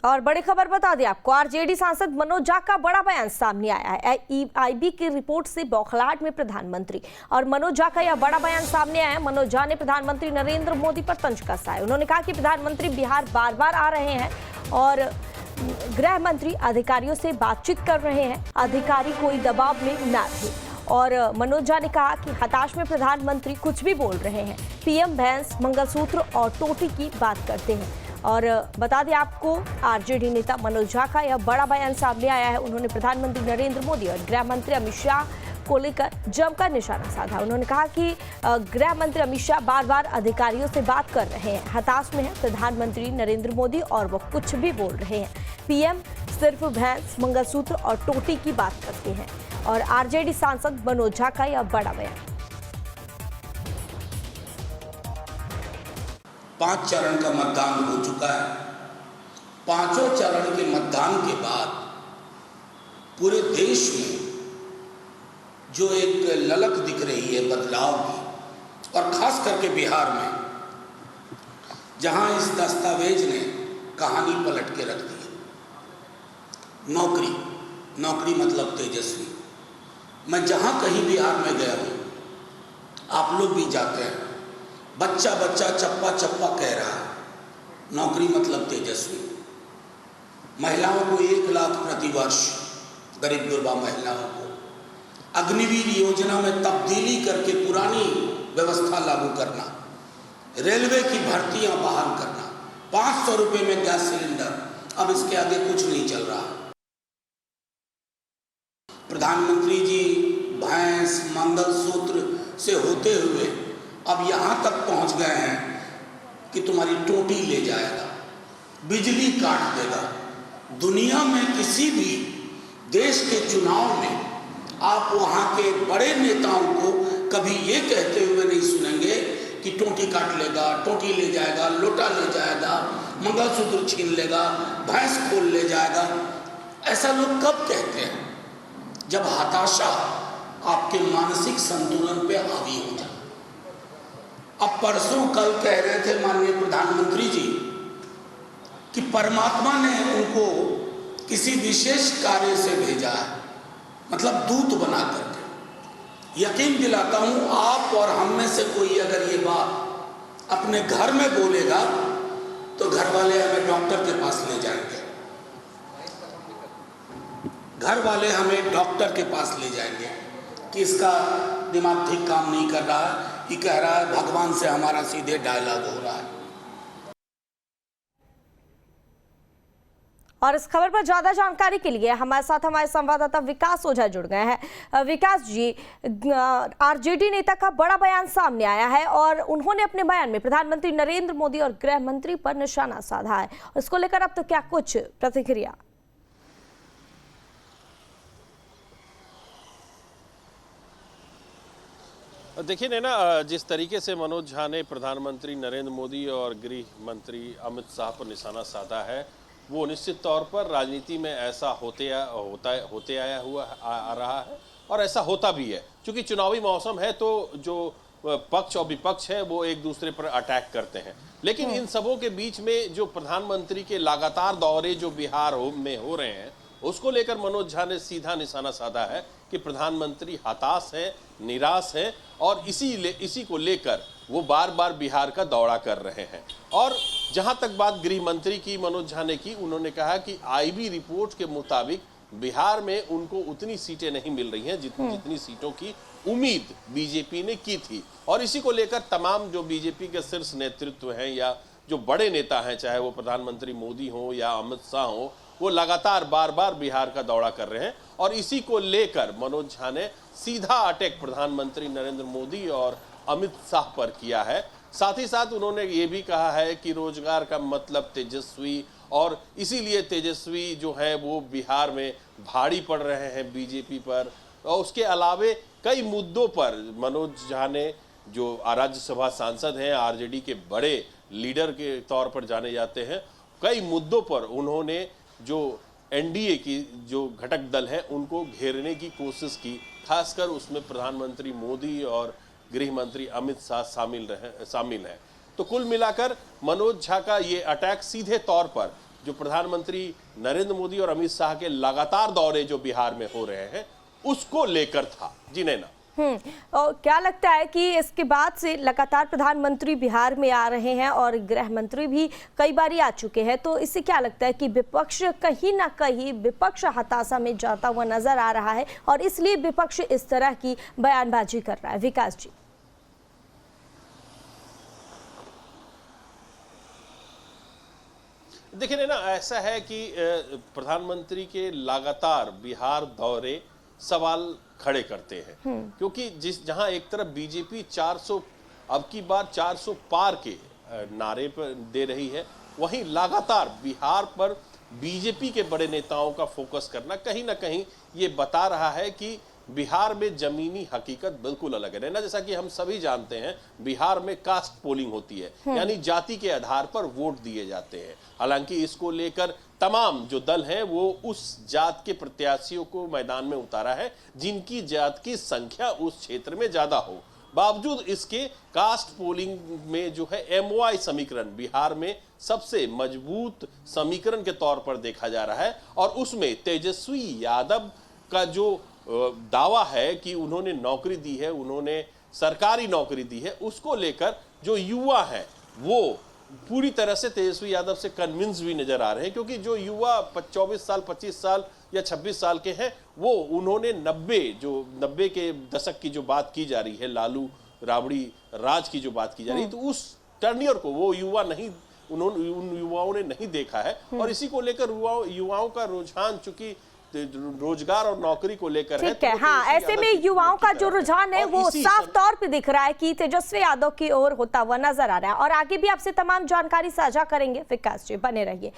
और बड़ी खबर बता दें आपको, आरजेडी सांसद मनोज झा का बड़ा बयान सामने आया है। ईआईबी की रिपोर्ट से बौखलाहट में प्रधानमंत्री, और मनोज झा का यह बड़ा बयान सामने आया है। मनोज झा ने प्रधानमंत्री नरेंद्र मोदी पर तंज कसा है। उन्होंने कहा कि प्रधानमंत्री बिहार बार बार आ रहे हैं और गृह मंत्री अधिकारियों से बातचीत कर रहे हैं, अधिकारी कोई दबाव में न थे। और मनोज झा ने कहा कि हताश में प्रधानमंत्री कुछ भी बोल रहे हैं, पीएम भैंस, मंगलसूत्र और टोटी की बात करते हैं। और बता दें आपको, आरजेडी नेता मनोज झा का यह बड़ा बयान सामने आया है। उन्होंने प्रधानमंत्री नरेंद्र मोदी और गृह मंत्री अमित शाह को लेकर जमकर निशाना साधा। उन्होंने कहा कि गृह मंत्री अमित शाह बार बार अधिकारियों से बात कर रहे हैं, हताश में है प्रधानमंत्री नरेंद्र मोदी और वो कुछ भी बोल रहे हैं, पीएम सिर्फ भैंस, मंगलसूत्र और टोटी की बात करते हैं। और आरजेडी सांसद मनोज झा का यह बड़ा बयान। 5 चरण का मतदान हो चुका है। 5 चरण के मतदान के बाद पूरे देश में जो एक ललक दिख रही है बदलाव की, और खास करके बिहार में, जहां इस दस्तावेज ने कहानी पलट के रख दी है। नौकरी मतलब तेजस्वी। मैं जहां कहीं बिहार में गया हूं, आप लोग भी जाते हैं, बच्चा बच्चा चप्पा चप्पा कह रहा है, नौकरी मतलब तेजस्वी। महिलाओं को 1 लाख प्रति वर्ष, गरीब गुरबा महिलाओं को अग्निवीर योजना में तब्दीली करके पुरानी व्यवस्था लागू करना, रेलवे की भर्तियां बहाल करना, 500 रुपये में गैस सिलेंडर, अब इसके आगे कुछ नहीं चल रहा। प्रधानमंत्री जी भैंस, मंगलसूत्र से होते हुए अब यहाँ तक पहुँच गए हैं कि तुम्हारी टोटी ले जाएगा, बिजली काट देगा। दुनिया में किसी भी देश के चुनाव में आप वहाँ के बड़े नेताओं को कभी ये कहते हुए नहीं सुनेंगे कि टोटी काट लेगा, टोटी ले जाएगा, लोटा ले जाएगा, मंगलसूत्र छीन लेगा, भैंस खोल ले जाएगा। ऐसा लोग कब कहते हैं? जब हताशा आपके मानसिक संतुलन पे हावी हो जाए। अब परसों कल कह रहे थे माननीय प्रधानमंत्री जी कि परमात्मा ने उनको किसी विशेष कार्य से भेजा है, मतलब दूत बना करके। यकीन दिलाता हूं, आप और हम में से कोई अगर ये बात अपने घर में बोलेगा तो घर वाले हमें डॉक्टर के पास ले जाएंगे, घर वाले हमें डॉक्टर के पास ले जाएंगे कि इसका दिमाग ठीक काम नहीं कर रहा है, ये कह रहा है भगवान से हमारा सीधे डायलॉग हो रहा है। और इस खबर पर ज्यादा जानकारी के लिए हमारे साथ हमारे संवाददाता विकास ओझा जुड़ गए हैं। विकास जी, आरजेडी नेता का बड़ा बयान सामने आया है और उन्होंने अपने बयान में प्रधानमंत्री नरेंद्र मोदी और गृह मंत्री पर निशाना साधा है। इसको लेकर अब तो क्या कुछ प्रतिक्रिया? देखिए नैना, जिस तरीके से मनोज झा ने प्रधानमंत्री नरेंद्र मोदी और गृह मंत्री अमित शाह पर निशाना साधा है, वो निश्चित तौर पर राजनीति में ऐसा होते आया हुआ आ रहा है और ऐसा होता भी है। क्योंकि चुनावी मौसम है तो जो पक्ष और विपक्ष है वो एक दूसरे पर अटैक करते हैं। लेकिन इन सबों के बीच में जो प्रधानमंत्री के लगातार दौरे जो बिहार में हो रहे हैं, उसको लेकर मनोज झा ने सीधा निशाना साधा है कि प्रधानमंत्री हताश है, निराश है और इसी को लेकर वो बार बार बिहार का दौरा कर रहे हैं। और जहां तक बात गृह मंत्री की मनोज झा ने की, उन्होंने कहा कि आईबी रिपोर्ट के मुताबिक बिहार में उनको उतनी सीटें नहीं मिल रही हैं जितनी सीटों की उम्मीद बीजेपी ने की थी। और इसी को लेकर तमाम जो बीजेपी के शीर्ष नेतृत्व हैं या जो बड़े नेता हैं, चाहे वो प्रधानमंत्री मोदी हो या अमित शाह हो, वो लगातार बार बार बिहार का दौरा कर रहे हैं। और इसी को लेकर मनोज झा ने सीधा अटैक प्रधानमंत्री नरेंद्र मोदी और अमित शाह पर किया है। साथ ही साथ उन्होंने ये भी कहा है कि रोजगार का मतलब तेजस्वी, और इसीलिए तेजस्वी जो है वो बिहार में भारी पड़ रहे हैं बीजेपी पर। और उसके अलावे कई मुद्दों पर मनोज झा ने, जो राज्यसभा सांसद हैं, आरजेडी के बड़े लीडर के तौर पर जाने जाते हैं, कई मुद्दों पर उन्होंने जो एनडीए की जो घटक दल हैं उनको घेरने की कोशिश की। खासकर उसमें प्रधानमंत्री मोदी और गृह मंत्री अमित शाह शामिल हैं। तो कुल मिलाकर मनोज झा का ये अटैक सीधे तौर पर जो प्रधानमंत्री नरेंद्र मोदी और अमित शाह के लगातार दौरे जो बिहार में हो रहे हैं उसको लेकर था। जी नैना। और क्या लगता है कि इसके बाद से लगातार प्रधानमंत्री बिहार में आ रहे हैं और गृह मंत्री भी कई बार आ चुके हैं, तो इससे क्या लगता है कि विपक्ष कहीं ना कहीं विपक्ष हताशा में जाता हुआ नजर आ रहा है और इसलिए विपक्ष इस तरह की बयानबाजी कर रहा है? विकास जी। देखिए ना, ऐसा है कि प्रधानमंत्री के लगातार बिहार दौरे सवाल खड़े करते हैं, क्योंकि जहां एक तरफ बीजेपी 400 अब की बार 400 पार के नारे पर दे रही है, वहीं लगातार बिहार पर बीजेपी के बड़े नेताओं का फोकस करना कहीं ना कहीं ये बता रहा है कि बिहार में जमीनी हकीकत बिल्कुल अलग है ना। जैसा कि हम सभी जानते हैं, बिहार में कास्ट पोलिंग होती है, यानी जाति के आधार पर वोट दिए जाते हैं। हालांकि इसको लेकर तमाम जो दल हैं वो उस जात के प्रत्याशियों को मैदान में उतारा है जिनकी जात की संख्या उस क्षेत्र में ज्यादा हो। बावजूद इसके कास्ट पोलिंग में जो है MOI समीकरण बिहार में सबसे मजबूत समीकरण के तौर पर देखा जा रहा है और उसमें तेजस्वी यादव का जो दावा है कि उन्होंने नौकरी दी है, उन्होंने सरकारी नौकरी दी है, उसको लेकर जो युवा हैं वो पूरी तरह से तेजस्वी यादव से कन्विंस भी नजर आ रहे हैं, क्योंकि जो युवा 24 साल 25 साल या 26 साल के हैं वो उन्होंने 90 के दशक की जो बात की जा रही है, लालू राबड़ी राज की जो बात की जा रही है, तो उस टर्नियर को वो युवा नहीं उन युवाओं ने नहीं देखा है और इसी को लेकर युवाओं का रुझान चूंकि रोजगार और नौकरी को लेकर है। ठीक है, हाँ, ऐसे में युवाओं का जो रुझान है वो साफ तौर पे दिख रहा है कि तेजस्वी यादव की ओर होता हुआ नजर आ रहा है और आगे भी आपसे तमाम जानकारी साझा करेंगे। विकास जी बने रहिए।